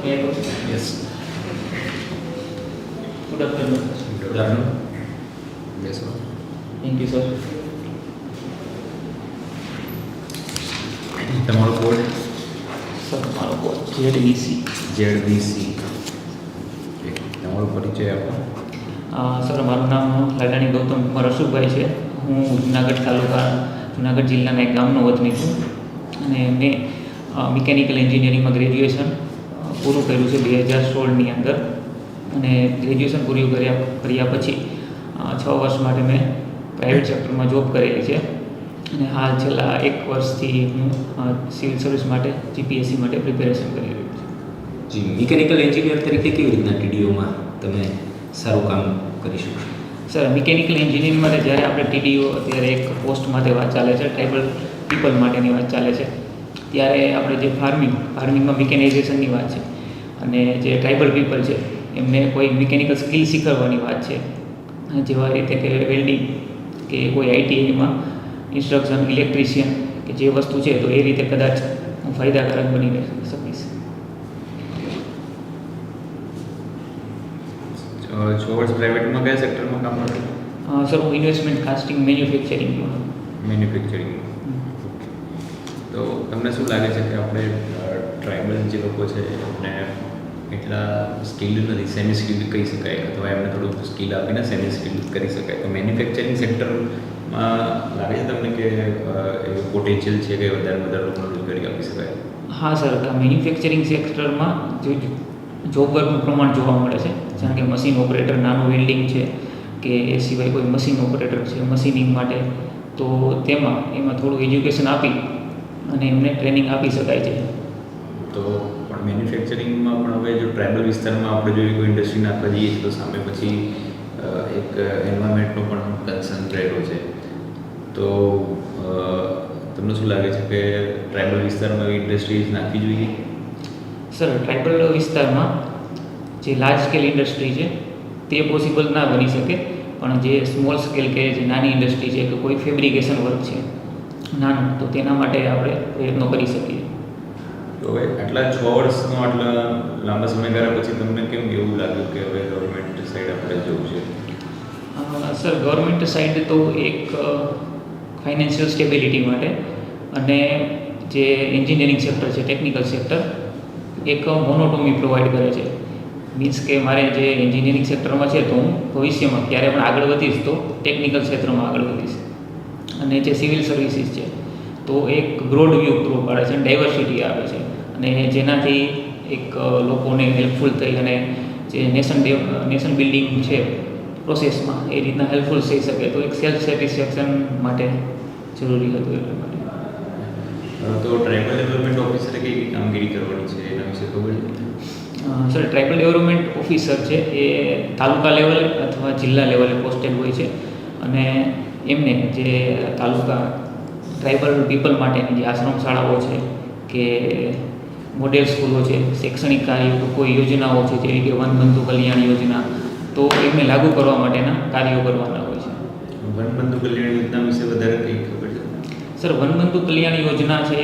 Yes. Good afternoon. Good afternoon. Yes, sir. Thank you, sir. તમારો code sir મારો code ZVC. ZVC. તમારો પરિચય આપો. સર મારું નામ લાડાણી ગૌતમ કુમાર અશોકભાઈ છે. હું જુનાગઢ તાલુકા જુનાગઢ જિલ્લાના એક ગામનો વતની છું અને મેં મિકેનિકલ એન્જિનિયરિંગમાં ગ્રેજ્યુએશન પૂરું કર્યું છે 2016ની અંદર. અને ગ્રેજ્યુએશન પૂરું કર્યા પછી 6 વર્ષ માટે મેં પ્રાઇવેટ સેક્ટરમાં જોબ કરેલી છે અને હાલ છેલ્લા 1 વર્ષથી હું સિવિલ સર્વિસ માટે જીપીએસસી માટે પ્રિપેરેશન કરી રહ્યો છું. જી, મિકેનિકલ એન્જિનિયર તરીકે કેવી રીતના ટીડીઓમાં તમે સારું કામ કરી શકશો? સર મિકેનિકલ એન્જિનિયરિંગ માટે જ્યારે આપણે ટીડીઓ અત્યારે એક પોસ્ટ માટે વાત ચાલે છે, ટ્રાઇબલ પીપલ માટેની વાત ચાલે છે, ત્યારે આપણે જે ફાર્મિંગમાં મિકેનાઇઝેશનની વાત છે અને જે ટ્રાઇબલ પીપલ છે એમને કોઈ મિકેનિકલ સ્કિલ શીખવવાની વાત છે, જેવા રીતે કે વેલ્ડિંગ કે કોઈ આઈટીઆઈમાં ઇન્સ્ટ્રક્શન ઇલેક્ટ્રિશિયન કે જે વસ્તુ છે, તો એ રીતે કદાચ હું ફાયદાકારક બની શકીશ. 6 વર્ષ પ્રાઇવેટમાં કયા સેક્ટરમાં કામ કર્યું? સર હું ઇન્વેસ્ટમેન્ટ કાસ્ટિંગ મેન્યુફેક્ચરિંગમાં. મેન્યુફેક્ચરિંગ. તો તમને શું લાગે છે કે આપણે ટ્રાઇબલ જે લોકો છે એમને એટલા સ્કિલ્ડ નથી, સેમી સ્કિલ્ડ કહી શકાય, અથવા એમને થોડું સ્કિલ આપીને સેમી સ્કિલ્ડ કરી શકાય, તો મેન્યુફેક્ચરિંગ સેક્ટરમાં લાગે છે તમને કે એવું પોટેન્શિયલ છે કે વધારે લોકોને રોજગારી આપી શકાય? હા સર, મેન્યુફેક્ચરિંગ સેક્ટરમાં જો જોબ વર્કનું પ્રમાણ જોવા મળે છે, જેમ કે મશીન ઓપરેટર, નાનું વેલ્ડિંગ છે કે એ સિવાય કોઈ મશીન ઓપરેટર છે મશીનિંગ માટે, તો એમાં થોડું એજ્યુકેશન આપી અને એમને ટ્રેનિંગ આપી શકાય છે. તો પણ મેન્યુફેક્ચરિંગમાં પણ હવે જો ટ્રાઇબલ વિસ્તારમાં આપણે જોઈએ કોઈ ઇન્ડસ્ટ્રી નાખવા જઈએ તો સામે પછી એક એન્વાયરમેન્ટનો પણ કન્સર્ન રહેલો છે. તો તમને શું લાગે છે કે ટ્રાઇબલ વિસ્તારમાં એવી ઇન્ડસ્ટ્રીઝ નાખવી જોઈએ? સર ટ્રાઇબલ વિસ્તારમાં જે લાર્જ સ્કેલ ઇન્ડસ્ટ્રી છે તે પોસિબલ ના બની શકે, પણ જે સ્મોલ સ્કેલ કે જે નાની ઇન્ડસ્ટ્રી છે કે કોઈ ફેબ્રિકેશન વર્ક છે નાનું, તો તેના માટે આપણે પ્રયત્નો કરી શકીએ. તો હવે આટલા 6 વર્ષનો આટલા લાંબા સમયગાળા પછી તમને કેમ એવું લાગ્યું કે હવે ગવર્મેન્ટ સાઈડ આપણે જવું છે? સર ગવર્મેન્ટ સાઈડ તો એક ફાઇનાન્શિયલ સ્ટેબિલિટી માટે અને જે એન્જિનિયરિંગ સેક્ટર છે, ટેકનિકલ સેક્ટર, એક મોનોટોમી પ્રોવાઈડ કરે છે. મીન્સ કે મારે જે એન્જિનિયરિંગ સેક્ટરમાં છે તો હું ભવિષ્યમાં ક્યારે પણ આગળ વધીશ તો ટેકનિકલ ક્ષેત્રમાં આગળ વધીશ. અને જે સિવિલ સર્વિસીસ છે તો એક બ્રોડ વ્યૂ પૂરો પાડે છે, ડાયવર્સિટી આપે છે, અને જેનાથી એક લોકોને હેલ્પફુલ થઈ અને જે નેશન બિલ્ડિંગ છે પ્રોસેસમાં એ રીતના હેલ્પફુલ થઈ શકે, તો એક સેલ્ફ સેટિસ્ફેક્શન માટે જરૂરી હતું એટલા માટે. તો ટ્રાઇબલ ડેવલપમેન્ટ ઓફિસરે કઈ કામગીરી કરવાની છે એના વિશે ખબર છે? સર ટ્રાઇબલ ડેવલપમેન્ટ ઓફિસર છે એ તાલુકા લેવલે અથવા જિલ્લા લેવલે પોસ્ટેડ હોય છે, અને એમને જે તાલુકા ટ્રાઇબલ પીપલ માટેની જે આશ્રમ શાળાઓ છે કે મોડેલ સ્કૂલો છે, શૈક્ષણિક કાર્યો, કોઈ યોજનાઓ છે જેવી કે વનબંધુ કલ્યાણ યોજના, તો એમને લાગુ કરવા માટેના કાર્યો કરવાના હોય છે. વનબંધુ કલ્યાણ યોજના વિશે વધારે કંઈ ખબર છે? સર વનબંધુ કલ્યાણ યોજના છે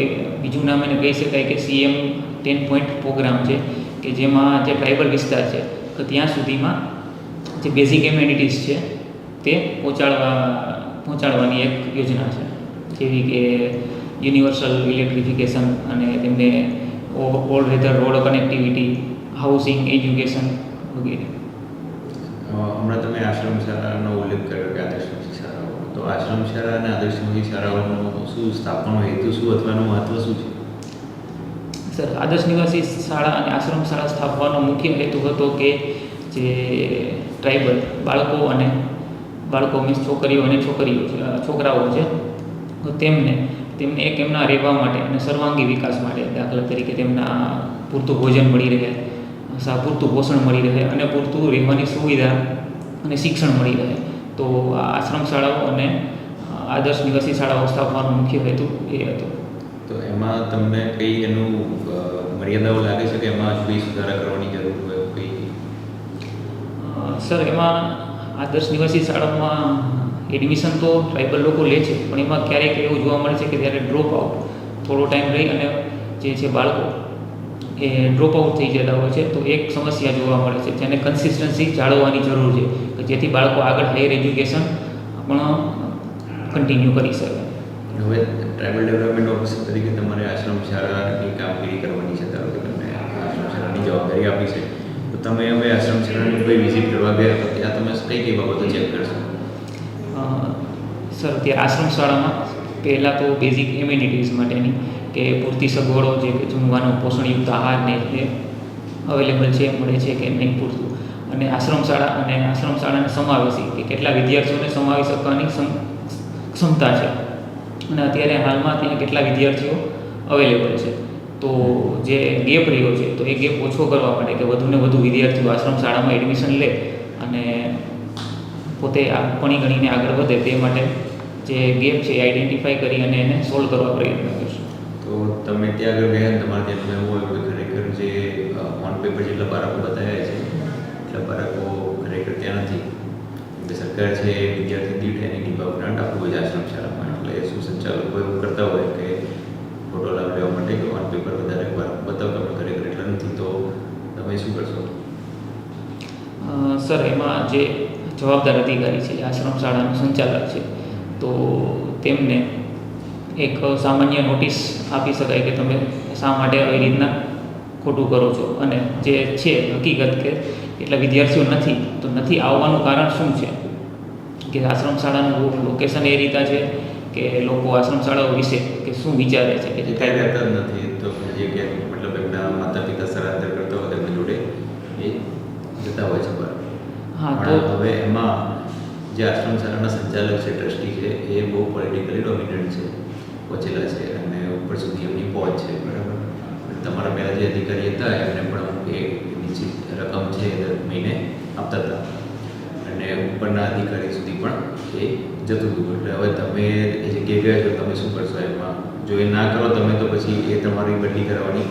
એક બીજું નામ એને કહી શકાય કે CM 10 પોઈન્ટ પ્રોગ્રામ છે, કે જેમાં જે ટ્રાઇબલ વિસ્તાર છે તો ત્યાં સુધીમાં જે બેઝિક એમ્યુનિટીઝ છે તે પહોંચાડવાની એક યોજના છે, જેવી કે યુનિવર્સલ ઇલેક્ટ્રિફિકેશન અને તેમને all weather road connectivity, housing, education વગેરે. હમણાં તમે આશ્રમ શાળાનો ઉલ્લેખ કર્યો કે આદર્શમુખી શાળાઓ, તો આશ્રમ શાળા અને આદર્શમુખી શાળાઓનો શું સ્થાપવાનો હેતુ શું અથવા એનું મહત્વ શું છે? સર આદર્શ નિવાસી શાળા અને આશ્રમ શાળા સ્થાપવાનો મુખ્ય હેતુ હતો કે જે ટ્રાઇબલ બાળકો મીન્સ છોકરીઓ અને છોકરાઓ છે તો તેમને એક એમના રહેવા માટે અને સર્વાંગી વિકાસ માટે, દાખલા તરીકે તેમના પૂરતું ભોજન મળી રહે, પૂરતું પોષણ મળી રહે અને પૂરતું રહેવાની સુવિધા અને શિક્ષણ મળી રહે, તો આશ્રમ શાળાઓ અને આદર્શ નિવાસી શાળાઓ સ્થાપવાનો મુખ્ય હેતુ એ હતો. તો એમાં તમને કંઈ એનું મર્યાદાઓ લાગે છે કે એમાં કંઈ સુધારા કરવાની જરૂર હોય કંઈ? સર એમાં આદર્શ નિવાસી શાળામાં એડમિશન તો ટ્રાઇબલ લોકો લે છે, પણ એમાં ક્યારેક એવું જોવા મળે છે કે ત્યારે ડ્રોપ આઉટ થોડો ટાઈમ રહી અને જે છે બાળકો એ ડ્રોપ આઉટ થઈ જતા હોય છે. તો એક સમસ્યા જોવા મળે છે જેને કન્સિસ્ટન્સી જાળવવાની જરૂર છે કે જેથી બાળકો આગળ હાયર એજ્યુકેશન પણ કન્ટિન્યુ કરી શકે. હવે ટ્રાઇબલ ડેવલપમેન્ટ ઓફિસર તરીકે તમારે આશ્રમ શાળાની કામગીરી કરવાની છે. ધારો કે તમને આશ્રમ શાળાની જવાબદારી આપી છે, તો તમે હવે આશ્રમ શાળાની કોઈ વિઝિટ કરવા ગયા તો ત્યાં તમે કઈ બાબતો ચેક કરશો? સર, અત્યારે આશ્રમ શાળામાં પહેલાં તો બેઝિક એમ્યુનિટીઝ માટેની કે પૂરતી સગવડો જે કે જમવાનો પોષણયુક્ત આહાર ને એ અવેલેબલ છે, મળે છે કે નહીં પૂરતું, અને આશ્રમ શાળાને સમાવેશી કે કેટલા વિદ્યાર્થીઓને સમાવી શકવાની ક્ષમતા છે, અને અત્યારે હાલમાં ત્યાં કેટલા વિદ્યાર્થીઓ અવેલેબલ છે. તો જે ગેપ રહ્યો છે તો એ ગેપ ઓછો કરવા માટે કે વધુને વધુ વિદ્યાર્થીઓ આશ્રમ શાળામાં એડમિશન લે અને પોતે ભણી ગણીને આગળ વધે તે માટે જે ગેપ છે એ આઈડેન્ટિફાઈ કરી અને એને સોલ્વ કરવા પ્રયત્ન કરશું. તો તમે ત્યાં આગળ ગયા ને તમારે ત્યાં એવું હોય કે ખરેખર જે ઓન પેપર જેટલા બાળકો બતાવ્યા છે એટલા બાળકો ખરેખર ત્યાં નથી. એટલે સરકાર છે વિદ્યાર્થી દીઠ એની નિભાવ ગ્રાન્ટ આપવું છે આશ્રમ શાળામાં. એટલે શું સંચાલકો એવું કરતા હોય કે ફોટો લાભ લેવા માટે કે ઓન પેપર વધારે બાળકો બતાવતા હોય ખરેખર એટલા નથી, તો તમે શું કરશો? સર, એમાં જે જવાબદાર અધિકારી છે, આશ્રમ શાળાનું સંચાલક છે, તો તેમને એક સામાન્ય નોટિસ આપી શકાય કે તમે શા માટે આવી રીતના ખોટું કરો છો, અને જે છે હકીકત કે એટલા વિદ્યાર્થીઓ નથી આવવાનું કારણ શું છે, કે આશ્રમ શાળાનું લોકેશન એ રીતે છે કે લોકો આશ્રમ શાળાઓ વિશે કે શું વિચારે છે કે કાંઈ રહેતા જ નથી. તો જે કે મતલબ એમના માતા પિતા સ્થળાંતર કરતા હોય તેમની જોડે એ જતા હોય છે બરાબર. હા, તો હવે એમાં જે આશ્રમ શાળાના સંચાલક છે, ટ્રસ્ટી છે, એ બહુ પોલિટિકલી ડોમિનન્ટ છે, પહોંચેલા છે અને ઉપર સુધી એમની પહોંચ છે બરાબર. તમારા પહેલાં જે અધિકારી હતા એમને પણ અમુક એક નિશ્ચિત રકમ છે દર મહિને આપતા હતા અને ઉપરના અધિકારી સુધી પણ એ જતું હતું. એટલે હવે તમે એ જગ્યાએ ગયા છો, તમે શું કરશો એમાં? જો એ ના કરો તમે તો પછી એ તમારી બદલી કરવાની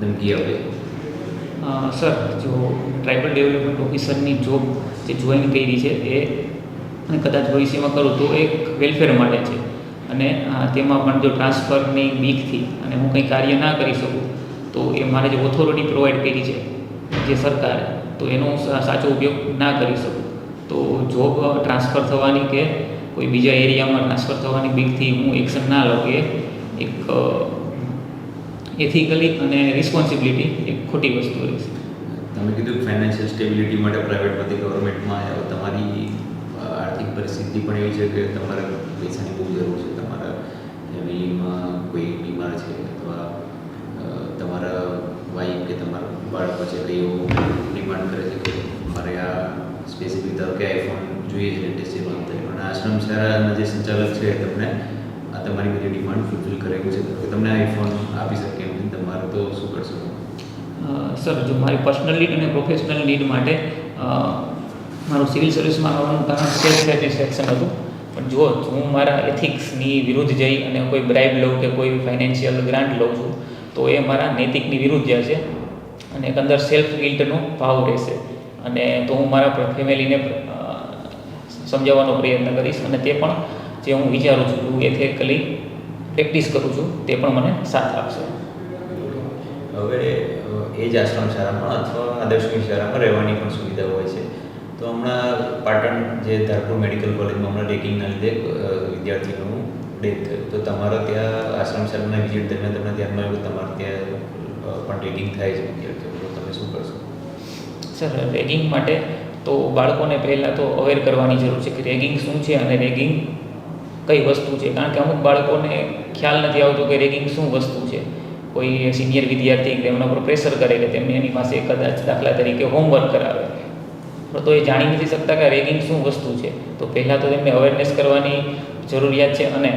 ધમકી આપે છે. સર, જો ટ્રાઇબલ ડેવલપમેન્ટ ઓફિસરની જોબ જે જોઈન કરી છે એ અને કદાચ ભવિષ્યમાં કરું તો એક વેલફેર માટે છે, અને તેમાં પણ જો ટ્રાન્સફરની બીકથી અને હું કંઈ કાર્ય ના કરી શકું તો એ મારે જે ઓથોરિટી પ્રોવાઈડ કરી છે જે સરકારે, તો એનો સાચો ઉપયોગ ના કરી શકું. તો જોબ ટ્રાન્સફર થવાની કે કોઈ બીજા એરિયામાં ટ્રાન્સફર થવાની બીકથી હું એક્શન ના લઉં એ એક એથિકલી અને રિસ્પોન્સિબિલિટી એક ખોટી વસ્તુ રહેશે. તમે કીધું ફાઇનાન્શિયલ સ્ટેબિલિટી માટે પ્રાઇવેટમાંથી ગવર્મેન્ટમાં આવ્યા. તમારી આર્થિક પરિસ્થિતિ પણ એવી છે કે તમારે પૈસાની બહુ જરૂર છે. તમારા ફેમિલીમાં કોઈ બીમાર છે અથવા તમારા વાઈફ કે તમારા બાળકો છે કંઈ એવું ડિમાન્ડ કરે છે કે મારે આ સ્પેસિફિક ધારો કે આઈફોન જોઈએ છે લેટેસ્ટ અને આશ્રમ શાળાના જે સંચાલક છે તમને આ તમારી બધી ડિમાન્ડ ફૂલફિલ કરેલું છે કે તમને આઈફોન આપી શકે એમ, તમારે તો શું કરશો? સર, જો મારી પર્સનલ નીડ અને પ્રોફેશનલ નીડ માટે મારું સિવિલ સર્વિસમાં આવવાનું કારણ સેલ્ફ સેટિસ્ફેક્શન હતું. પણ જો હું મારા એથિક્સની વિરુદ્ધ જઈ અને કોઈ બ્રાઇબ લઉં કે કોઈ ફાઇનાન્શિયલ ગ્રાન્ટ લઉં છું તો એ મારા નૈતિકની વિરુદ્ધ જશે અને એક અંદર સેલ્ફ ગિલ્ટનો ભાવ રહેશે. અને તો હું મારા ફેમિલીને સમજાવવાનો પ્રયત્ન કરીશ અને તે પણ જે હું વિચારું છું હું એથિકલી પ્રેક્ટિસ કરું છું તે પણ મને સાથ આપશે. હવે એ જ આશ્રમ શાળામાં અથવા આદર્શની શાળામાં રહેવાની પણ સુવિધા હોય છે. તો હમણાં પાટણ જે ધારપુર મેડિકલ કોલેજમાં હમણાં રેગિંગના લીધે વિદ્યાર્થીનું ડેથ થયું. તો તમારા ત્યાં આશ્રમ શાળાના વિઝિટ દરમિયાન તમને ધ્યાનમાં આવ્યું તમારે ત્યાં પણ રેગિંગ થાય છે વિદ્યાર્થીઓ, તો તમે શું કરશો? સર, રેગિંગ માટે તો બાળકોને પહેલાં તો અવેર કરવાની જરૂર છે કે રેગિંગ શું છે અને રેગિંગ કઈ વસ્તુ છે. કારણ કે અમુક બાળકોને ખ્યાલ નથી આવતો કે રેગિંગ શું વસ્તુ છે. કોઈ સિનિયર વિદ્યાર્થી તેમના પર પ્રેશર કરે કે તેમને એની પાસે કદાચ દાખલા તરીકે હોમવર્ક કરાવે તો એ જાણી નથી શકતા કે રેગિંગ શું વસ્તુ છે. તો પહેલાં તો તેમને અવેરનેસ કરવાની જરૂરિયાત છે અને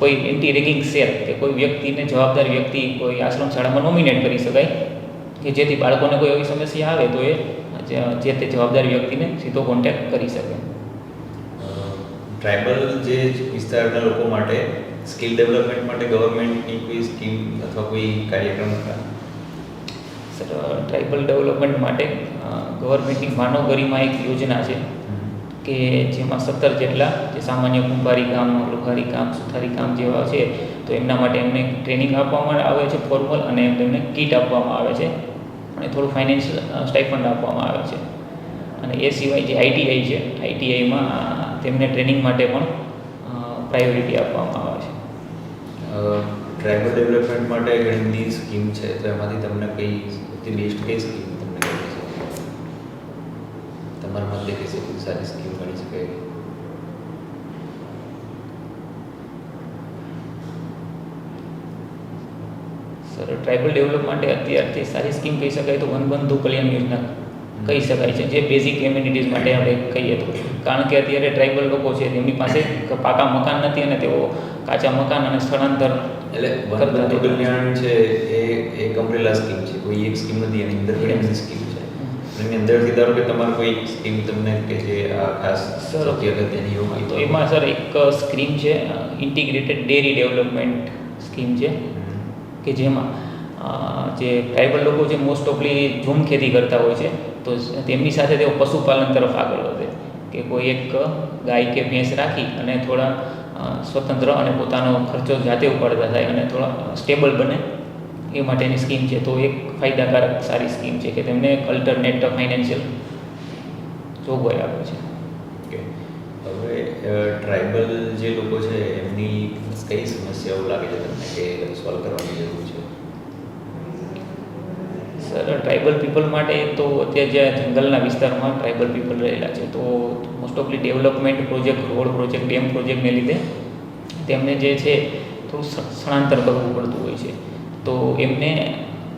કોઈ એન્ટી રેગિંગ સેલ કે કોઈ વ્યક્તિને જવાબદાર વ્યક્તિ કોઈ આશ્રમ શાળામાં નોમિનેટ કરી શકાય કે જેથી બાળકોને કોઈ એવી સમસ્યા આવે તો એ જે તે જવાબદાર વ્યક્તિને સીધો કોન્ટેક્ટ કરી શકે. ટ્રાઇબલ જે વિસ્તારના લોકો માટે સ્કિલ ડેવલપમેન્ટ માટે ગવર્મેન્ટની કોઈ સ્કીમ અથવા કોઈ કાર્યક્રમ ખરા? સર, ટ્રાઇબલ ડેવલપમેન્ટ માટે ગવર્મેન્ટની માનવ ગરિમા એક યોજના છે કે જેમાં 17 જેટલા જે સામાન્ય કુંભારી કામ, લુહારી કામ, સુથારી કામ જેવા છે તો એમના માટે એમને ટ્રેનિંગ આપવામાં આવે છે ફોર્મલ, અને એમને કીટ આપવામાં આવે છે અને થોડું ફાઇનાન્શિયલ સ્ટાઇપન્ડ આપવામાં આવે છે. અને એ સિવાય જે આઈટીઆઈ છે, આઈટીઆઈમાં તેમને ટ્રેનિંગ માટે પણ પ્રાયોરિટી આપવામાં આવે છે. ટ્રાઇબલ ડેવલપમેન્ટ માટે ઘણી બધી સ્કીમ છે, તો એમાંથી તમને કઈ સૌથી બેસ્ટ કઈ સ્કીમ તમને ગમે છે? તમારા મતે કઈ સૌથી સારી સ્કીમ ગણી શકે? સર, ટ્રાઇબલ ડેવલપ માટે અત્યારથી સારી સ્કીમ કહી શકાય તો વનબંધુ કલ્યાણ યોજના કહી શકાય છે, જે બેઝિક કમ્યુનિટીઝ માટે આપણે કહીએ તો. કારણ કે અત્યારે ટ્રાઇબલ લોકો છે તેમની પાસે પાકા મકાન નથી અને તેઓ કાચા મકાન અને સ્થળાંતર એટલે વનબંધુ કલ્યાણ છે એ એક અમ્બ્રેલા સ્કીમ છે, કોઈ એક સ્કીમ નથી, એની અંદર ઘણી બધી સ્કીમ છે. એની અંદરથી ધારો કે તમારે કોઈ સ્કીમ તમને કે જે આ ખાસ સૌથી અગત્યની હોય તો એમાં સર એક સ્કીમ છે ઇન્ટિગ્રેટેડ ડેરી ડેવલપમેન્ટ સ્કીમ છે, કે જેમાં જે ટ્રાઇબલ લોકો જે મોસ્ટ ઓફલી ઝૂમ ખેતી કરતા હોય છે, તો તેમની સાથે તેઓ પશુપાલન તરફ આગળ વધે, કે કોઈ એક ગાય કે ભેંસ રાખી અને થોડા સ્વતંત્ર અને પોતાનો ખર્ચો જાતે ઉપાડતા થાય અને થોડા સ્ટેબલ બને, એ માટેની સ્કીમ છે. તો એક ફાયદાકારક સારી સ્કીમ છે કે તેમને એક અલ્ટરનેટ ફાઇનાન્શિયલ જોગવાઈ આપે છે. ઓકે, હવે ટ્રાઇબલ જે લોકો છે એમની કઈ સમસ્યાઓ લાગે છે તમને કે સોલ્વ કરવાની જરૂર છે? સર, ટ્રાઇબલ પીપલ માટે તો અત્યારે જે જંગલના વિસ્તારમાં ટ્રાઇબલ પીપલ રહેલા છે, તો મોસ્ટ ઓફલી development project, road project, dam પ્રોજેક્ટને લીધે તેમને જે છે થોડું સ્થળાંતર કરવું પડતું હોય છે. તો એમને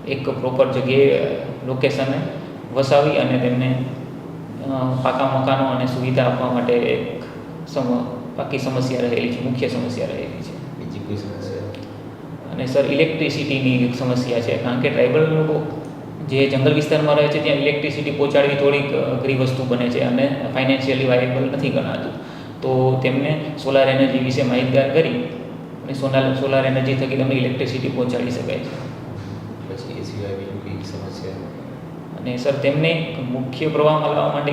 એક પ્રોપર જગ્યાએ લોકેશને વસાવી અને તેમને પાકા મકાનો અને સુવિધા આપવા માટે એક પાકી સમસ્યા રહેલી છે, મુખ્ય સમસ્યા રહેલી છે. બીજી કોઈ સમસ્યા? અને સર, ઇલેક્ટ્રિસિટીની એક સમસ્યા છે, કારણ કે ટ્રાઇબલ લોકો જે જંગલ વિસ્તારમાં રહે છે ત્યાં ઇલેક્ટ્રિસિટી પહોંચાડવી થોડીક અઘરી વસ્તુ બને છે અને ફાઇનાન્શિયલી વાયેબલ નથી ગણાતું. તો તેમને સોલાર એનર્જી વિશે માહિતગાર કરી અને સોલાર એનર્જી થકી તમને ઇલેક્ટ્રિસિટી પહોંચાડી શકાય છે. પછી એ સિવાય બીજું કઈ સમસ્યા? અને સર, તેમને મુખ્ય પ્રવાહમાં લાવવા માટે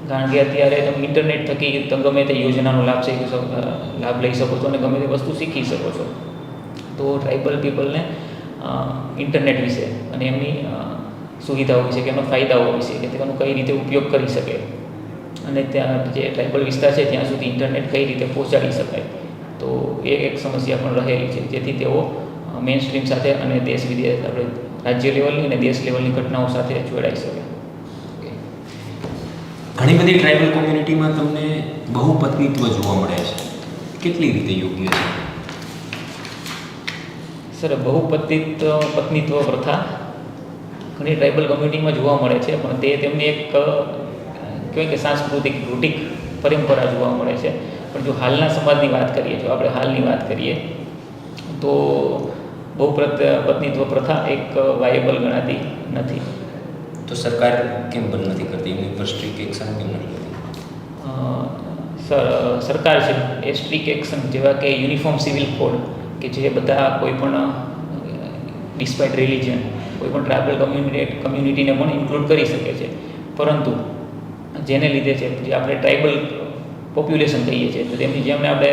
કારણ કે અત્યારે તમે ઇન્ટરનેટ થકી ગમે તે યોજનાનો લાભ લઈ શકો છો અને ગમે તે વસ્તુ શીખી શકો છો. તો ટ્રાઇબલ પીપલને ઇન્ટરનેટ વિશે અને એમની સુવિધાઓ વિશે કે એમના ફાયદાઓ વિશે કે તેનો કઈ રીતે ઉપયોગ કરી શકે અને ત્યાં જે ટ્રાઇબલ વિસ્તાર છે ત્યાં સુધી ઇન્ટરનેટ કઈ રીતે પહોંચાડી શકાય, તો એ એક સમસ્યા પણ રહેલી છે, જેથી તેઓ મેઇન સ્ટ્રીમ સાથે અને દેશ વિદેશ, આપણે રાજ્ય લેવલની અને દેશ લેવલની ઘટનાઓ સાથે જોડાઈ શકે. ઘણી બધી ટ્રાઇબલ કોમ્યુનિટીમાં તમને બહુપત્નીત્વ જોવા મળે છે, કેટલી રીતે યોગ્ય છે? સર, પત્નીત્વ પ્રથા ઘણી ટ્રાઇબલ કમ્યુનિટીમાં જોવા મળે છે, પણ તે તેમની એક કહેવાય કે સાંસ્કૃતિક રૂઢિક પરંપરા જોવા મળે છે. પણ જો હાલના સમાજની વાત કરીએ, જો આપણે હાલની વાત કરીએ તો પત્નીત્વ પ્રથા એક વાયેબલ ગણાતી નથી. તો સરકાર કેમ બંધ નથી કરતી? એમની પર સ્ટ્રિક્ટ એક્શન કેમ નથી લેતી? સરકાર છે એ સ્ટ્રિક્ટ એક્શન જેવા કે યુનિફોર્મ સિવિલ કોડ, કે જે બધા કોઈ પણ ડિસ્પાઇટ રિલિજન કોઈ પણ ટ્રાઇબલ કમ્યુનિટીને પણ ઇન્ક્લુડ કરી શકે છે, પરંતુ જેને લીધે છે જે આપણે ટ્રાઇબલ પોપ્યુલેશન કહીએ છીએ, તો તેમની જેમને આપણે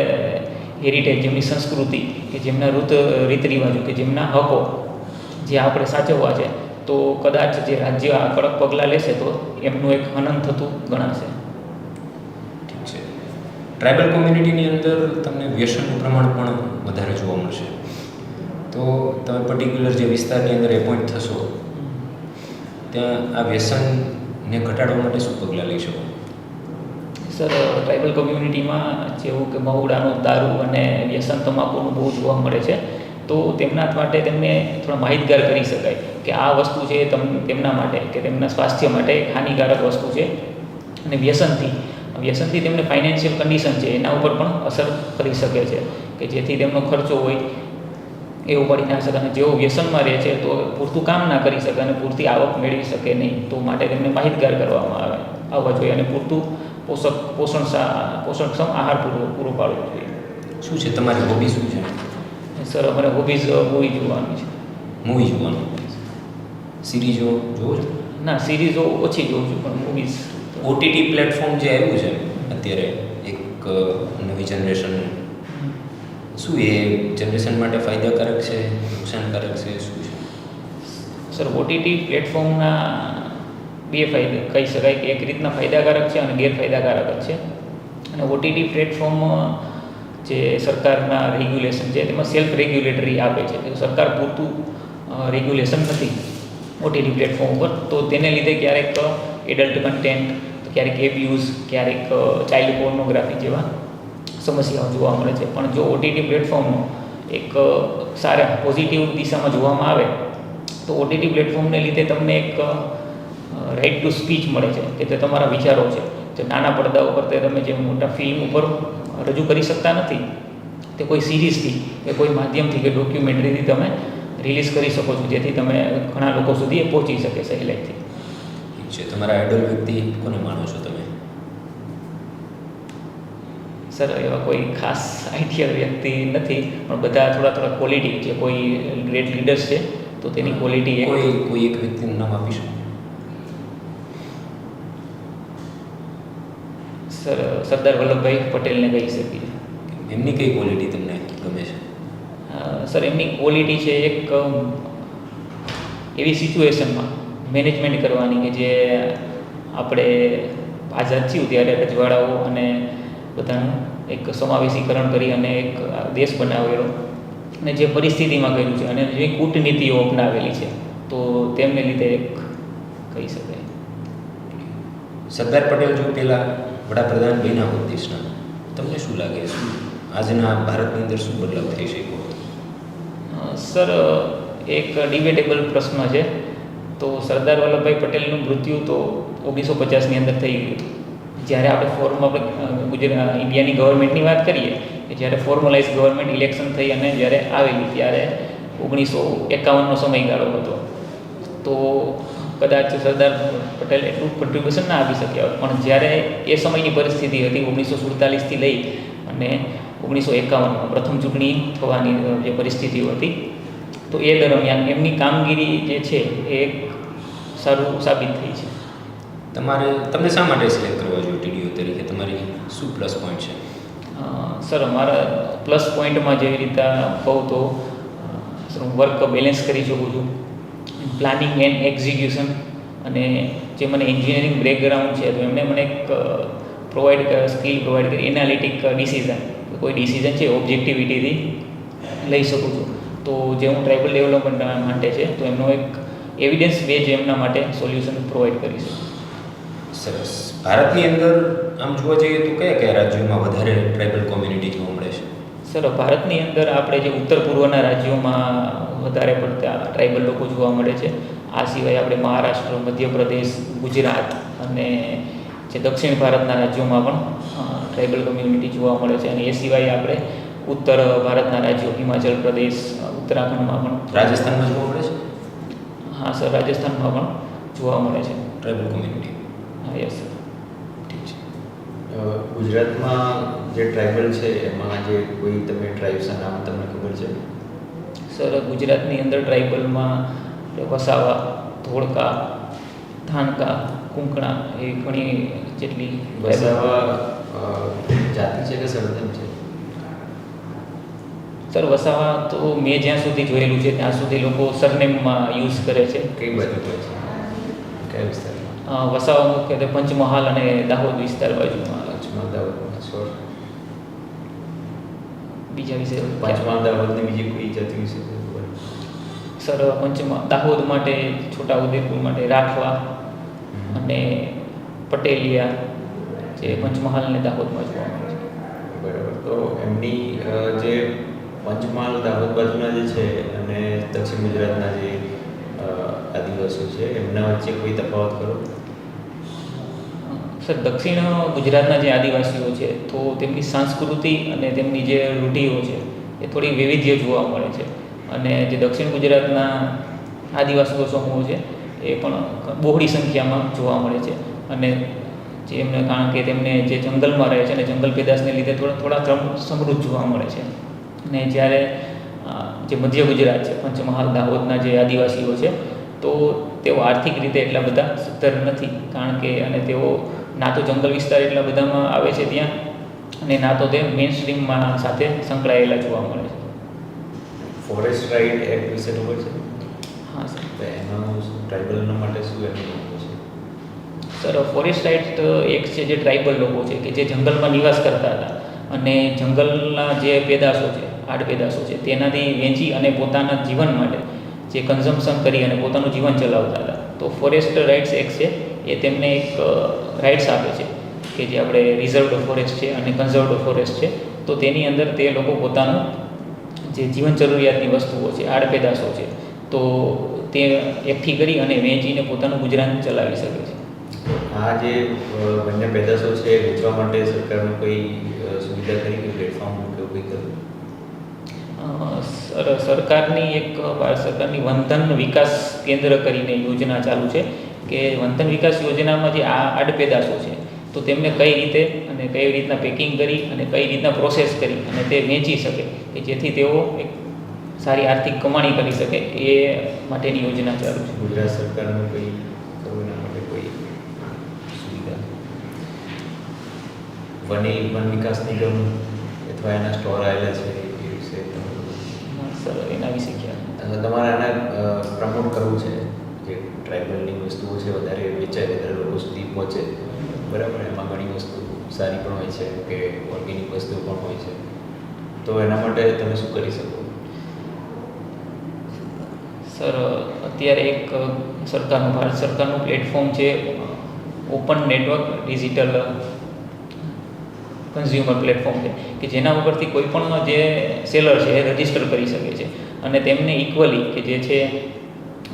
હેરિટેજ, જેમની સંસ્કૃતિ, કે જેમના રીત રિવાજો, કે જેમના હકો જે આપણે સાચવવા છે, તો કદાચ જે રાજ્ય આ કડક પગલાં લેશે તો એમનું એક હનન થતું ગણાશે. ઠીક છે. ટ્રાઇબલ કોમ્યુનિટીની અંદર તમને વ્યસનનું પ્રમાણ પણ વધારે જોવા મળશે, તો તમે પર્ટિક્યુલર જે વિસ્તારની અંદર એપોઇન્ટ થશો ત્યાં આ વ્યસનને ઘટાડવા માટે શું પગલાં લઈ શકો? સર, ટ્રાઇબલ કમ્યુનિટીમાં જેવું કે મહુડાનું દારૂ અને વ્યસન તમાકુનું બહુ જોવા મળે છે, તો તેમના માટે તેમને થોડા માહિતગાર કરી શકાય કે આ વસ્તુ છે તેમના માટે કે તેમના સ્વાસ્થ્ય માટે એક હાનિકારક વસ્તુ છે, અને વ્યસનથી તેમને ફાઇનાન્શિયલ કન્ડિશન છે એના ઉપર પણ અસર કરી શકે છે, કે જેથી તેમનો ખર્ચો હોય એ ઉપાડી ના શકે, અને જેઓ વ્યસનમાં રહે છે તો પૂરતું કામ ના કરી શકે અને પૂરતી આવક મેળવી શકે નહીં. તો માટે તેમને માહિતગાર કરવામાં આવવા જોઈએ અને પૂરતું પોષણક્ષમ આહાર પૂરો પાડવો જોઈએ. શું છે તમારી હોબી, શું છે? સર, અમારે હોબીઝ મૂવી જોવાની છે. મૂવી જોવાનું? સિરીઝો જોવો છો? ના, સિરીઝો ઓછી જોઉં છું, પણ મૂવીઝ. ઓટીટી પ્લેટફોર્મ જે આવ્યું છે અત્યારે, એક નવી જનરેશન શું એ જનરેશન માટે ફાયદાકારક છે, નુકસાનકારક છે, શું છે? સર ઓટીટી પ્લેટફોર્મના બે ફાયદા કહી શકાય કે એક રીતના ફાયદાકારક છે અને ગેરફાયદાકારક જ છે. અને ઓટીટી પ્લેટફોર્મ જે સરકારના રેગ્યુલેશન છે તેમાં સેલ્ફ રેગ્યુલેટરી આપે છે, સરકાર પૂરતું રેગ્યુલેશન નથી ઓટીટી પ્લેટફોર્મ ઉપર, તો તેને લીધે ક્યારેક એડલ્ટ કન્ટેન્ટ, ક્યારેક એબ્યુઝ, ક્યારેક ચાઇલ્ડ પોર્નોગ્રાફી જેવા સમસ્યાઓ જોવા મળે છે. પણ જો ઓટીટી પ્લેટફોર્મનો એક સારા પોઝિટિવ દિશામાં જોવામાં આવે તો ઓટીટી પ્લેટફોર્મને લીધે તમને એક રાઇટ ટુ સ્પીચ મળે છે, કે તે તમારા વિચારો છે જે નાના પડદા ઉપર તે તમે જે મોટા ફિલ્મ ઉપર રજૂ કરી શકતા નથી, તે કોઈ સિરીઝથી કે કોઈ માધ્યમથી કે ડોક્યુમેન્ટરીથી તમે રિલીઝ કરી શકો છો, જેથી તમે ઘણા લોકો સુધી એ પહોંચી શકે સહેલાઈથી. ઠીક છે. તમારા આઈડલ વ્યક્તિ કોને માનો છો તમે? સર એવા કોઈ ખાસ આઈડિયલ વ્યક્તિ નથી, પણ બધા થોડા થોડા ક્વોલિટી છે. કોઈ ગ્રેટ લીડર્સ છે તો તેની ક્વોલિટી કોઈ એક વ્યક્તિનું નામ આપી શકો? સર સરદાર વલ્લભભાઈ પટેલને કહી શકીએ. એમની કઈ ક્વોલિટી તમને ગમે છે? સર એમની ક્વોલિટી છે એક એવી સિચ્યુએશનમાં મેનેજમેન્ટ કરવાની કે જે આપણે આઝાદ થયું ત્યારે રજવાડાઓ અને બધાનું એક સમાવેશીકરણ કરી અને એક દેશ બનાવેલો, અને જે પરિસ્થિતિમાં કર્યું છે અને જે કૂટનીતિઓ અપનાવેલી છે, તો તેમને લીધે એક કહી શકાય. સરદાર પટેલ જો પહેલાં વડાપ્રધાન બન્યા હોત દેશના, તમને શું લાગે, શું આજના ભારતની અંદર શું બદલાવ થઈ શક્યો? સર એક ડિબેટેબલ પ્રશ્ન છે. તો સરદાર વલ્લભભાઈ પટેલનું મૃત્યુ તો 1950ની અંદર થઈ ગયું. જ્યારે આપણે ઇન્ડિયાની ગવર્મેન્ટની વાત કરીએ, કે જ્યારે ફોર્મલાઇઝ ગવર્મેન્ટ ઇલેક્શન થઈ અને જ્યારે આવેલી, ત્યારે 1951નો સમયગાળો હતો. તો કદાચ સરદાર પટેલ એટલું કન્ટ્રીબ્યુશન ના આપી શક્યા હોત, પણ જ્યારે એ સમયની પરિસ્થિતિ હતી 1947થી લઈ અને 1951 પ્રથમ ચૂંટણી થવાની જે પરિસ્થિતિઓ હતી, તો એ દરમિયાન એમની કામગીરી જે છે એ સારું સાબિત થઈ છે. તમને શા માટે સિલેક્ટ કરવા જોઈએ ટીડીઓ તરીકે? તમારી શું પ્લસ પોઈન્ટ છે? સર અમારા પ્લસ પોઈન્ટમાં જેવી રીતે કહું તો સર હું વર્ક બેલેન્સ કરી શકું છું, પ્લાનિંગ એન્ડ એક્ઝિક્યુશન, અને જે મને એન્જિનિયરિંગ બેકગ્રાઉન્ડ છે તો એમણે મને એક સ્કિલ પ્રોવાઈડ કરી એનાલિટિક ડિસિઝન, કોઈ ડિસિઝન છે ઓબ્જેક્ટિવિટીથી લઈ શકું છું. તો જે હું ટ્રાઇબલ ડેવલપમેન્ટ માટે છે તો એમનો એક એવિડન્સ બેઝ એમના માટે સોલ્યુશન પ્રોવાઈડ કરી શકું. સરસ. ભારતની અંદર આમ જોવા જઈએ તો કયા કયા રાજ્યોમાં વધારે ટ્રાઇબલ કોમ્યુનિટી જોવા મળે છે? સર ભારતની અંદર આપણે જે ઉત્તર પૂર્વના રાજ્યોમાં વધારે પડતા ટ્રાઇબલ લોકો જોવા મળે છે. આ સિવાય આપણે મહારાષ્ટ્ર, મધ્યપ્રદેશ, ગુજરાત અને જે દક્ષિણ ભારતના રાજ્યોમાં પણ ટ્રાઇબલ કમ્યુનિટી જોવા મળે છે. અને એ સિવાય આપણે ઉત્તર ભારતના રાજ્યો હિમાચલ પ્રદેશ, ઉત્તરાખંડમાં પણ. રાજસ્થાનમાં જોવા મળે છે? હા સર, રાજસ્થાનમાં પણ જોવા મળે છે ટ્રાઇબલ કોમ્યુનિટી. હા યસ સર. ઠીક છે. ગુજરાતમાં જે ટ્રાઇબલ છે એમાં જે કોઈ તમે ટ્રાઇબ્સના નામ તમને ખબર છે? સર ગુજરાતની અંદર ટ્રાઇબલમાં વસાવા, ધોળકા, ધાનકા, કુંકણા એ ઘણી જેટલી. વસાવા જાતિ છે કે સરનેમ છે? સર વસાવા તો મેં જ્યાં સુધી જોયેલું છે ત્યાં સુધી લોકો સરનેમમાં યુઝ કરે છે. કઈ બાજુ હોય છે, કયા વિસ્તારમાં? વસાવા મુખ્યત્વે પંચમહાલ અને દાહોદ વિસ્તાર બાજુમાં. પંચમહાલ દાહોદ. બીજા વિશે પંચમહાલ દાહોદની બીજી કોઈ જાતિ વિશે ખબર? સર દાહોદ માટે, છોટાઉદેપુર માટે રાઠવા અને પટેલિયા, જે પંચમહાલ અને દાહોદમાં જોવા મળે છે. બરાબર. તો એમની જે પંચમહાલ દાહોદ બાજુના જે છે અને દક્ષિણ ગુજરાતના જે આદિવાસીઓ છે એમના વચ્ચે કોઈ તફાવત કરો? સર દક્ષિણ ગુજરાતના જે આદિવાસીઓ છે તો તેમની સંસ્કૃતિ અને તેમની જે રૂઢિઓ છે એ થોડી વૈવિધ્ય જોવા મળે છે. અને જે દક્ષિણ ગુજરાતના આદિવાસીઓ સમૂહ છે એ પણ બહોળી સંખ્યામાં જોવા મળે છે. અને જે એમને કારણ કે તેમને જે જંગલમાં રહે છે અને જંગલ પેદાશને લીધે થોડા સમૃદ્ધ જોવા મળે છે. અને જ્યારે જે મધ્ય ગુજરાત છે, પંચમહાલ દાહોદના જે આદિવાસીઓ છે તો તેઓ આર્થિક રીતે એટલા બધા સદ્ધર નથી, કારણ કે અને તેઓ ના તો જંગલ વિસ્તાર એટલા બધામાં આવે છે ત્યાં, અને ના તો તે મેઇન સ્ટ્રીમમાં સાથે સંકળાયેલા જોવા મળે છે. ફોરેસ્ટ રાઇટ એક્ટ વિશે ખબર છે? હા સર. તો એનું ટ્રાઇબલના માટે શું એનું છે? સર ફોરેસ્ટ રાઇટ એક છે જે ટ્રાઇબલ લોકો છે કે જે જંગલમાં નિવાસ કરતા હતા અને જંગલના જે પેદાશો છે, આડ પેદાશો છે, તેનાથી વેચી અને પોતાના જીવન માટે જે કન્ઝમ્પશન કરી અને પોતાનું જીવન ચલાવતા હતા. તો ફોરેસ્ટ રાઇટ્સ એક્ટ છે એ તેમને એક રાઇટ્સ આપે છે કે જે આપણે રિઝર્વડ ફોરેસ્ટ છે અને કન્ઝર્વડ ફોરેસ્ટ છે. તો તેની અંદર તે લોકો પોતાનું જે જીવન જરૂરિયાતની વસ્તુઓ છે, આડ પેદાશો છે, તો તે એકઠી કરી અને વેચીને પોતાનું ગુજરાન ચલાવી શકે છે. આ જે વન્ય પેદાશો છે વેચવા માટે સરકારને કોઈ સુવિધા કરી કે પ્લેટફોર્મ કે એવું કંઈ કર્યું? સરકારની ભારત સરકારની વનધન વિકાસ કેન્દ્ર કરીને યોજના ચાલુ છે કે વનધન વિકાસ યોજનામાં જે આ આડ પેદાશો છે તો તેમને કઈ રીતે અને કઈ રીતના પેકિંગ કરી અને કઈ રીતના પ્રોસેસ કરી અને તે વેચી શકે કે જેથી તેઓ એક સારી આર્થિક કમાણી કરી શકે એ માટેની યોજના ચાલુ છે. ગુજરાત સરકારનું કોઈ કરવું એના માટે કોઈ સુવિધા? વન વિકાસ નિગમ અથવા એના સ્ટોર આવેલા છે એ વિશે સર એના વિશે ખ્યાલ તમારે આને પ્રમોટ કરવું છે જે ટ્રાઇબલની વસ્તુઓ છે વધારે વેચાય, વધારે લોકો સુધી પહોંચે, બરાબર? એમાં ઘણી વસ્તુ સારી પણ હોય છે કે ઓર્ગેનિક વસ્તુઓ પણ હોય છે, તો એના માટે તમે શું કરી શકો? સર અત્યારે એક ભારત સરકારનું પ્લેટફોર્મ છે open network digital consumer platform છે કે જેના ઉપરથી કોઈ પણ જે સેલર છે એ રજિસ્ટર કરી શકે છે અને તેમને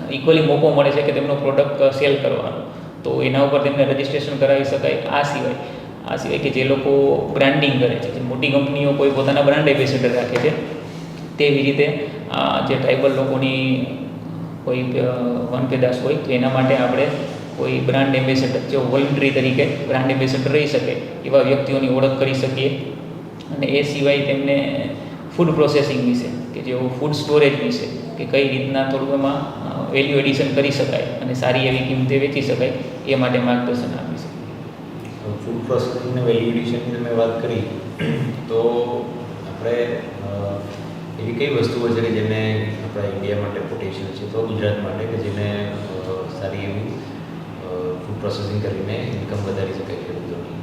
ઇક્વલી મોકો મળે છે કે તેમનો પ્રોડક્ટ સેલ કરવાનો. તો એના ઉપર તેમને રજિસ્ટ્રેશન કરાવી શકાય. આ સિવાય કે જે લોકો બ્રાન્ડિંગ કરે છે, જે મોટી કંપનીઓ કોઈ પોતાના બ્રાન્ડ એમ્બેસેડર રાખે છે, તેવી રીતે જે ટ્રાઇબલ લોકોની કોઈ વનપેદાશ હોય તો એના માટે આપણે કોઈ બ્રાન્ડ એમ્બેસેડર, જેઓ વોલન્ટરી તરીકે બ્રાન્ડ એમ્બેસેડર રહી શકે એવા વ્યક્તિઓની ઓળખ કરી શકીએ. અને એ સિવાય તેમને ફૂડ પ્રોસેસિંગ વિશે કે જેઓ ફૂડ સ્ટોરેજ વિશે કે કઈ રીતના થોડું એમાં વેલ્યુ એડિશન કરી શકાય અને સારી એવી કિંમતે વેચી શકાય એ માટે માર્ગદર્શન આપી શકીએ. ફૂડ પ્રોસેસિંગ અને વેલ્યુ એડિશનની તમે વાત કરી તો આપણે એવી કઈ વસ્તુઓ છે કે જેને આપણા ઇન્ડિયા માટે પોટેન્શિયલ છે, તો ગુજરાત માટે કે જેને સારી એવી ફૂડ પ્રોસેસિંગ કરીને ઇન્કમ વધારી શકાય ખેડૂતોની?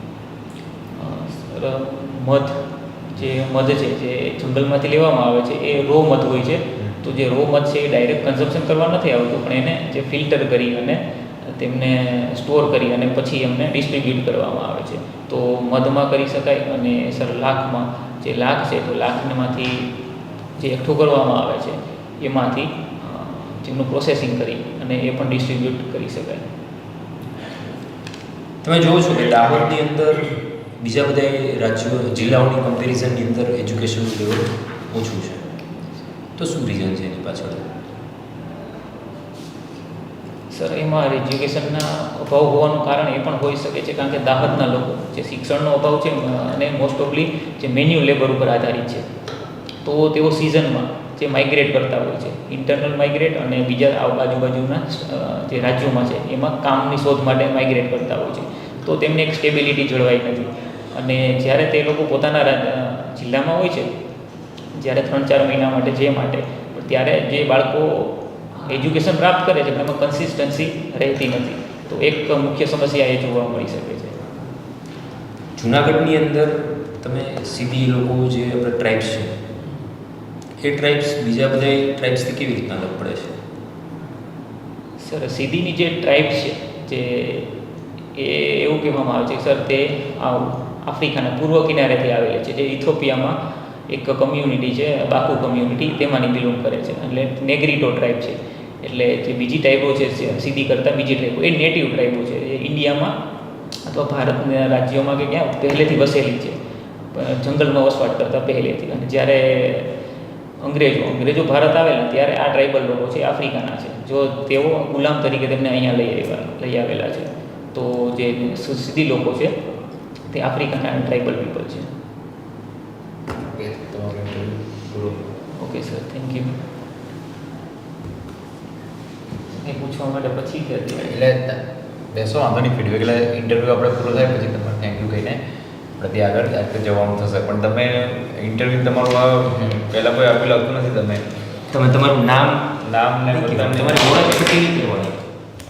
મધ છે જે જંગલમાંથી લેવામાં આવે છે એ રો મધ હોય છે. તો જે રો મધ છે એ ડાયરેક્ટ કન્ઝમ્પશન કરવા નથી આવતું, પણ એને જે ફિલ્ટર કરી અને તેમને સ્ટોર કરી અને પછી એમને ડિસ્ટ્રીબ્યુટ કરવામાં આવે છે. તો મધમાં કરી શકાય. અને સર લાખમાં જે લાખ છે તો લાખમાંથી જે એકઠું કરવામાં આવે છે એમાંથી જેમનું પ્રોસેસિંગ કરી અને એ પણ ડિસ્ટ્રીબ્યુટ કરી શકાય. તમે જોવો છો કે દાહોદની અંદર બીજા બધા રાજ્યો જિલ્લાઓની કમ્પેરિઝનની અંદર એજ્યુકેશનનું લેવલ ઓછું છે, તો શું રીઝન છે એની પાછળ? સર એમાં એજ્યુકેશનના અભાવ હોવાનું કારણ એ પણ હોઈ શકે છે કારણ કે દાહોદના લોકો જે શિક્ષણનો અભાવ છે અને મોસ્ટ ઓફલી જે મેન્યુઅલ લેબર ઉપર આધારિત છે, તો તેઓ સિઝનમાં જે માઇગ્રેટ કરતા હોય છે, ઇન્ટરનલ માઇગ્રેટ અને બીજા આજુબાજુના જે રાજ્યોમાં છે એમાં કામની શોધ માટે માઇગ્રેટ કરતા હોય છે. તો તેમને એક સ્ટેબિલિટી જળવાઈ નથી. અને જ્યારે તે લોકો પોતાના જિલ્લામાં હોય છે, જ્યારે 3-4 મહિના માટે ત્યારે જે બાળકો એજ્યુકેશન પ્રાપ્ત કરે છે પણ એમાં કન્સિસ્ટન્સી રહેતી નથી. તો એક મુખ્ય સમસ્યા એ જોવા મળી શકે છે. જુનાગઢની અંદર તમે સીધી લોકો જે આપણે ટ્રાઇબ્સ છે એ ટ્રાઇબ્સ બીજા બધા ટ્રાઇબ્સથી કેવી રીતના અલગ પડે છે? સર સીધીની જે ટ્રાઇબ્સ છે જે એવું કહેવામાં આવે છે સર તે આફ્રિકાના પૂર્વ કિનારેથી આવેલી છે, જે ઇથોપિયામાં એક કમ્યુનિટી છે, બાકુ કમ્યુનિટી, તેમાંની બિલોંગ કરે છે. એટલે નેગ્રીટો ટ્રાઇબ છે. એટલે જે બીજી ટ્રાઇબો છે સીધી કરતાં બીજી ટ્રાઇબો એ નેટિવ ટ્રાઇબો છે, એ ઇન્ડિયામાં અથવા ભારતના રાજ્યોમાં કે ક્યાં પહેલેથી વસેલી છે, જંગલમાં વસવાટ કરતાં પહેલેથી. અને જ્યારે અંગ્રેજો ભારત આવેલા ત્યારે આ ટ્રાઇબલ લોકો છે આફ્રિકાના છે, જો તેઓ ગુલામ તરીકે તેમને અહીંયા લઈ આવેલા છે. તો જે સીધી લોકો છે તે આફ્રિકાના ટ્રાઇબલ પીપલ છે. Okay sir, thank you. એ પૂછવા માટે પછી એટલે બેસો વાંધો નહીં, ફીડબેક એટલે ઇન્ટરવ્યૂ આપણે પૂરો થાય પછી તમારે થેન્ક યુ કહીને આપણે ત્યાં આગળ જવાનું થશે. પણ તમે ઇન્ટરવ્યૂ તમારું પહેલાં કોઈ આપેલું આવતું નથી. તમે તમારું નામ નામ ને તમારી ઓળખ કેવી રીતે હોય?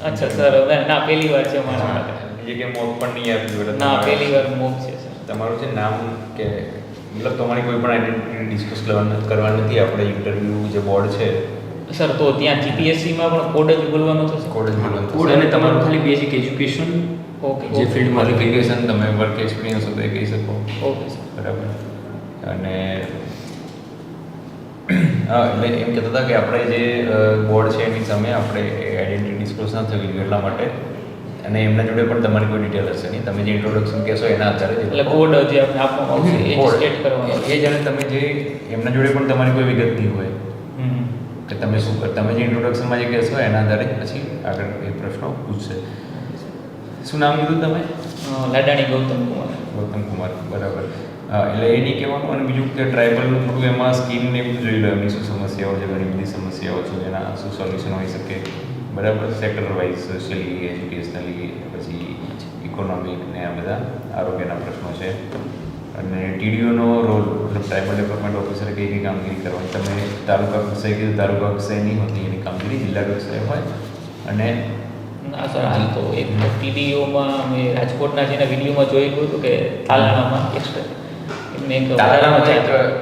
અચ્છા સર, હવે ના પહેલી વાર છે મારા માટે. બીજી કે મોક પણ નહીં આપ્યું. ના પહેલી વાર મોક છે સર. તમારું છે નામ કે મતલબ તમારી કોઈ પણ આઈડેન્ટિટી ડિસ્કસ કરવાની નથી. આપણે ઇન્ટરવ્યૂ જે બોર્ડ છે સર તો ત્યાં જીપીએસસીમાં પણ કોડ જ બોલવાનો થશે? કોડ જ બોલવાનું કોડ અને તમારું ખાલી બેઝિક એજ્યુકેશન ઓકે, જે ફિલ્ડમાં ક્વોલિફિકેશન તમે વર્ક એક્સપિરિયન્સ હોય એ કહી શકો. Okay sir. બરાબર. અને હા, એટલે એમ કહેતા હતા કે આપણે જે બોર્ડ છે એની સામે આપણે આઈડેન્ટિટી ડિસ્ક્લોઝ ન થવી જોઈએ એટલા માટે. અને એમના જોડે પણ તમારી કોઈ ડિટેલ હશે નહીં. તમે જે ઇન્ટ્રોડક્શન કહેશો એના આધારે એટલે કોડ જે આપણે આપવામાં આવશે એ જ સ્ટેટ કરવાનો. એ જ્યારે તમે જે એમના જોડે પણ તમારી કોઈ વિગત નહીં હોય હમ. કે તમે શું તમે જે ઇન્ટ્રોડક્શનમાં જે કહેશો એના આધારે પછી આગળ એ પ્રશ્નો પૂછશે. શું નામ કીધું તમે? લાડાણી ગૌતમ કુમાર. ગૌતમ કુમાર, બરાબર. એટલે એ નહીં કહેવાનું. અને બીજું કે ટ્રાઇબલનું થોડું એમાં સ્કીમ ને બધું જોઈ લો. એમની શું સમસ્યાઓ છે, ઘણી બધી સમસ્યાઓ છે, એના શું સોલ્યુશન હોઈ શકે. બરાબર. સેક્ટર વાઇઝ સોશિયલી, એજ્યુકેશનલી, પછી ઇકોનોમિક ને આ બધા આરોગ્યના પ્રશ્નો છે. અને ટીડીઓનો રોલ મતલબ ટ્રાઇબલ ડેવલપમેન્ટ ઓફિસરે કઈ કઈ કામગીરી કરવાની. તમે તાલુકા કક્ષાએ કીધું, તાલુકા કક્ષાએ નહીં હોતી એની કામગીરી, જિલ્લા કક્ષાએ હોય. અને ના સર, હાલ તો એક ટીડીઓમાં મેં રાજકોટના જેના વિડીયોમાં જોયેલું હતું કે તાલાળામાં એક્સ્ટ્રા એમને એક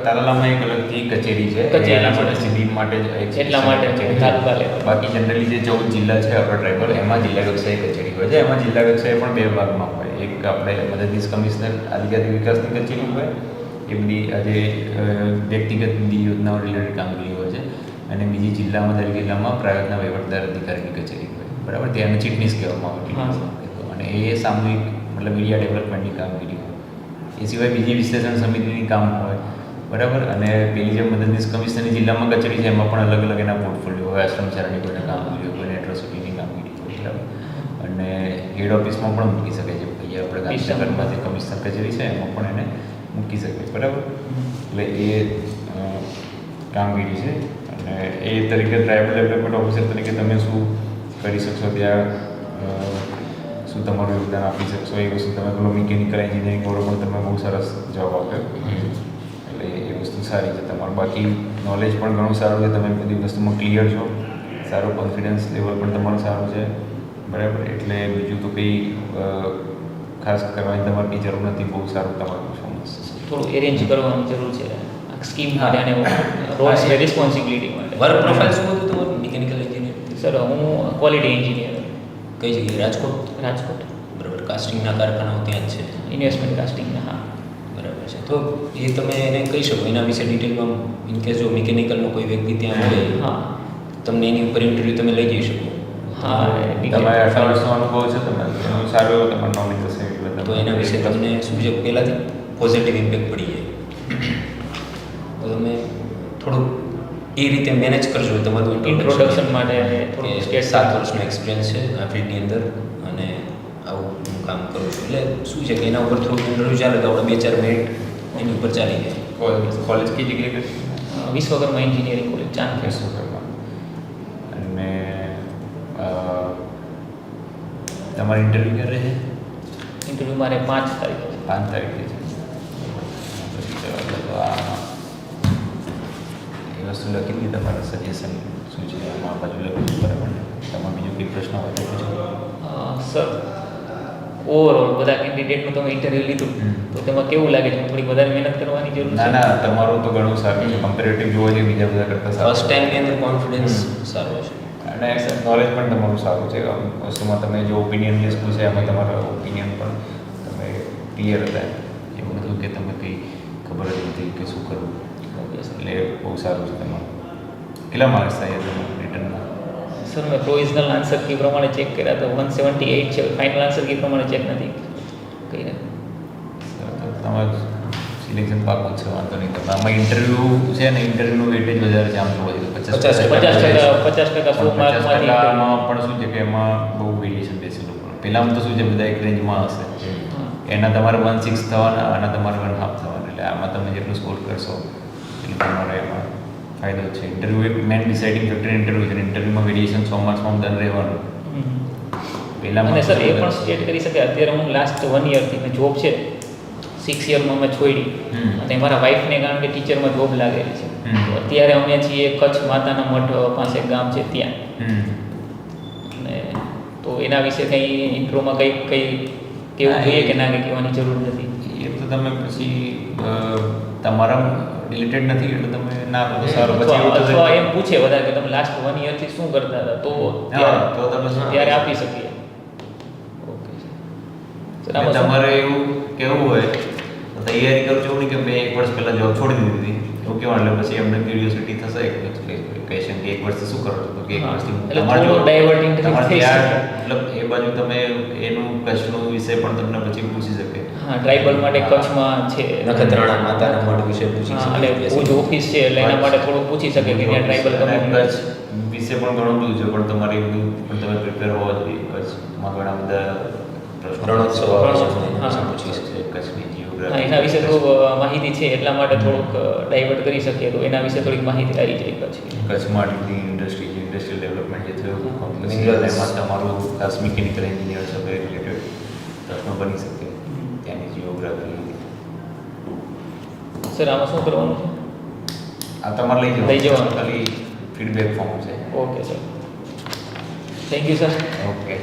તાલાલામાં એક અલગથી કચેરી છે. એના માટે સીડી માટે જ એક એટલા માટે તાલુકા લેવલ. બાકી જનરલી જે 14 જિલ્લા છે આપણા ટ્રાઇબલ એમાં જિલ્લા કક્ષાએ કચેરી હોય છે. એમાં જિલ્લા કક્ષાએ પણ બે ભાગમાં હોય. એક આપણે મદદનીશ કમિશનર આદિજાતિ વિકાસની કચેરી હોય. એ બધી આજે વ્યક્તિગત બધી યોજનાઓ રિલેટેડ કામગીરી હોય છે. અને બીજી જિલ્લામાં દરેક જિલ્લામાં પ્રાયોગના વહીવટદાર અધિકારીની કચેરી હોય. બરાબર. ત્યાં ચીટનીસ કહેવામાં આવે. અને એ સામૂહિક મતલબ મીડિયા ડેવલપમેન્ટની કામગીરી હોય. એ સિવાય બીજી વિશ્લેષણ સમિતિની કામ હોય. બરાબર. અને પેલી જે મદદનીશ કમિશનરની જિલ્લામાં કચેરી છે એમાં પણ અલગ અલગ એના પોર્ટફોલિયો હોય. આશ્રમચારણી કોઈને કામગીરી હોય, કોઈને એટ્રોસિટીની કામગીરી હોય. બરાબર. અને હેડ ઓફિસમાં પણ મૂકી શકે છે. અહીંયા આપણે ગાંધીનગરમાં જે કમિશનર કચેરી છે એમાં પણ એને મૂકી શકે. બરાબર. એટલે એ કામગીરી છે. અને એ તરીકે ટ્રાઇબલ ડેવલપમેન્ટ ઓફિસર તરીકે તમે શું કરી શકશો, ત્યાં શું તમારું યોગદાન આપી શકશો, એ વસ્તુ તમે પેલો મિકેનિકલ એન્જિનિયરિંગ વાળો પણ તમે બહુ સરસ જવાબ આપ્યો. એટલે એ વસ્તુ સારી છે તમારું. બાકી નોલેજ પણ ઘણું સારું છે. તમે બધી વસ્તુમાં ક્લિયર છો. સારું કોન્ફિડન્સ લેવલ પણ તમારું સારું છે. બરાબર. એટલે બીજું તો કંઈ ખાસ કરવાની તમારે કંઈ જરૂર નથી. બહુ સારું તમારું પરફોર્મન્સ. થોડું એરેન્જ કરવાની જરૂર છે સ્કીમ માટે અને રોલ્સ અને રિસ્પોન્સિબિલિટી માટે. વર્ક પ્રોફાઇલ શું હતું તમારું મિકેનિકલ એન્જિનિયર? સર હું ક્વોલિટી એન્જિનિયર. કઈ જગ્યાએ? રાજકોટ? રાજકોટ. બરાબર. કાસ્ટિંગના કારખાનાઓ ત્યાં જ છે? ઇન્વેસ્ટમેન્ટ કાસ્ટિંગના. હા, બરાબર છે. તો એ તમે એને કહી શકો એના વિશે ડિટેલમાં. ઇનકેસ જો મિકેનિકલનો કોઈ વ્યક્તિ ત્યાં હોય, હા, તમને એની ઉપર ઇન્ટરવ્યૂ તમે લઈ જઈ શકો. હા. તમારે 8 વર્ષનો અનુભવ છે. તમે એનું સારું એવું તમારું નોલેજ હશે. એટલે તો એના વિશે તમને શું છે પહેલાંથી પોઝિટિવ ઇમ્પેક્ટ પડી જાય. તો તમે થોડુંક એ રીતે મેનેજ કરજો તમારું ઇન્ટ્રોડક્શન માટે થોડું કે સ્ટેટ 7 વર્ષનો એક્સપિરિયન્સ છે આ ફિલ્ડની અંદર અને આવું હું કામ કરું છું. એટલે શું છે કે એના ઉપર થોડુંક ઇન્ટરવ્યૂ ચાલે તો આપણે 2-4 મિનિટ એની ઉપર ચાલી જાય. કોલેજ કઈ જગ્યાએ કરી? Vishwakarma engineering college, Chandkheda. વિશ્વકર્મા. અને તમારી ઇન્ટરવ્યૂ ક્યારે છે? ઇન્ટરવ્યૂ મારે 5 તારીખે છે. 5 તારીખે છે. તો આ એ વસ્તુ લખી દીધી. તમારા સજેશન શું છે એમાં બાજુ લખ્યું છે. બરાબર ને? તમારે બીજું કંઈ પ્રશ્ન હોય તો પૂછો. સર, ઓવરઓલ બધા કેન્ડિડેટનું તમે ઇન્ટરવ્યૂ લીધું તો તેમાં કેવું લાગે છે? થોડી વધારે મહેનત કરવાની જરૂર ના છે? ના, તમારું તો ઘણું સારું છે. કમ્પેરેટિવ જોવા જઈએ બીજા બધા કરતાં સારું. ફર્સ્ટ ટાઈમની અંદર કોન્ફિડન્સ સારો છે અને નોલેજ પણ તમારું સારું છે. અમુક વસ્તુમાં તમે જે ઓપિનિયન લિસ્ટ પૂછે એમાં તમારા ઓપિનિયન પણ તમે ક્લિયર હતા. એવું નથી કે તમે કંઈ ખબર જ નથી કે શું કરવું. એટલે બહુ સારું છે તમારું. કેટલા માર્ક્સ થાય તમારું રિટર્નમાં? સર, મેં પ્રોવિઝનલ આન્સર કી પ્રમાણે ચેક કર્યા તો 178 છે. ફાઇનલ આન્સર કી પ્રમાણે ચેક નથી કર્યા. તમારું સિલેક્શન પાકું છે. વાંધો નહીં. તમે આમાં ઇન્ટરવ્યૂ છે ને, ઇન્ટરવ્યૂનું વેટેજ વધારે છે. આમ જોવા જઈએ 50% 100 માર્કમાંથી આમાં પણ શું છે કે એમાં બહુ વેરિએશન બેસેલું. પહેલાંમાં તો શું છે બધા એક રેન્જમાં હશે. એના તમારે 1/6 થવાના, આના તમારે 1/2 થવાના. એટલે આમાં તમે જેટલું સ્કોર કરશો એટલે તમારે એમાં ફાયદો છે. ઇન્ટરવ્યૂ એક મેન ડિસાઇડિંગ ફેક્ટર ઇન્ટરવ્યૂ છે. ઇન્ટરવ્યૂમાં વેરિએશન 100 માર્ક્સમાં ડન રહેવાનું. અને સર એ પણ સ્ટેટ કરી શકે અત્યારે હું લાસ્ટ 1 યરથી મેં જોબ છે 6 યરમાં મેં છોડી અને મારા વાઈફને કારણ કે ટીચરમાં જોબ લાગેલી છે. તો અત્યારે અમે છીએ કચ્છ માતાના મઠ પાસે ગામ છે ત્યાં. અને તો એના વિશે કંઈ ઇન્ટ્રોમાં કંઈ કેવું જોઈએ કે ના કે કહેવાની જરૂર નથી? એ તો તમે પછી તમારા રિલેટેડ નથી એટલે તમે ના કરો સારું. પછી એવું થશે અથવા એમ પૂછે વધારે કે તમે લાસ્ટ 1 યરથી શું કરતા હતા તો તો તમે શું ત્યારે આપી શકીએ. ઓકે સર, આમાં શું- તમારે એવું કેવું હોય તો તૈયારી કરજો એવું નહીં કે મેં 1 વર્ષ પહેલાં જોબ છોડી દીધી હતી એવું કહેવાનું. એટલે પછી એમને ક્યુરિયોસિટી થશે કહેશે કે 1 વર્ષથી શું કરો છો? તો કે 1 વર્ષથી એટલે તમારે જો થોડું diverting તમારે થઈ ત્યાં શકે. મતલબ એ બાજુ તમે એનું કચ્છનું વિશે પણ તમને પછી પૂછી શકે. હા, ટ્રાઇબલ માટે કચ્છમાં છે નખત્રાણા માતાના મઠ વિશે પૂછી હા, શકે. અને ભુજ ઓફિસ છે એટલે એના માટે થોડું પૂછી શકે કે ત્યાં ટ્રાઇબલ અને કમ્યુનિટી કચ્છ વિશે પણ ઘણું બધું છે પણ તમારે એ બધું પણ તમે પ્રિપેર હોવા જોઈએ. કચ્છમાં ઘણા બધા પ્રશ્નો રણોત્સવ હા. પૂછી શકે. છે. કચ્છની હા, જીઓગ્રાફી એના વિશે તો માહિતી છે એટલા માટે થોડુંક ડાયવર્ટ કરી શકીએ તો એના વિશે થોડીક માહિતી આવી જાય કચ્છની. કચ્છમાં આટલી ઇન્ડસ્ટ્રીયલ ડેવલપમેન્ટ જે થયું Minerals. એમાં તમારું ખાસ મિકેનિકલ એન્જિનિયર સાથે રિલેટેડ પ્રશ્નો બની શકે. ત્યાંની જીઓગ્રાફી સર, આમાં શું કરવાનું છે? આ તમારે લઈ લઈ જવાનું. ખાલી ફીડબેક ફોર્મ છે. Okay sir, thank you sir. Okay.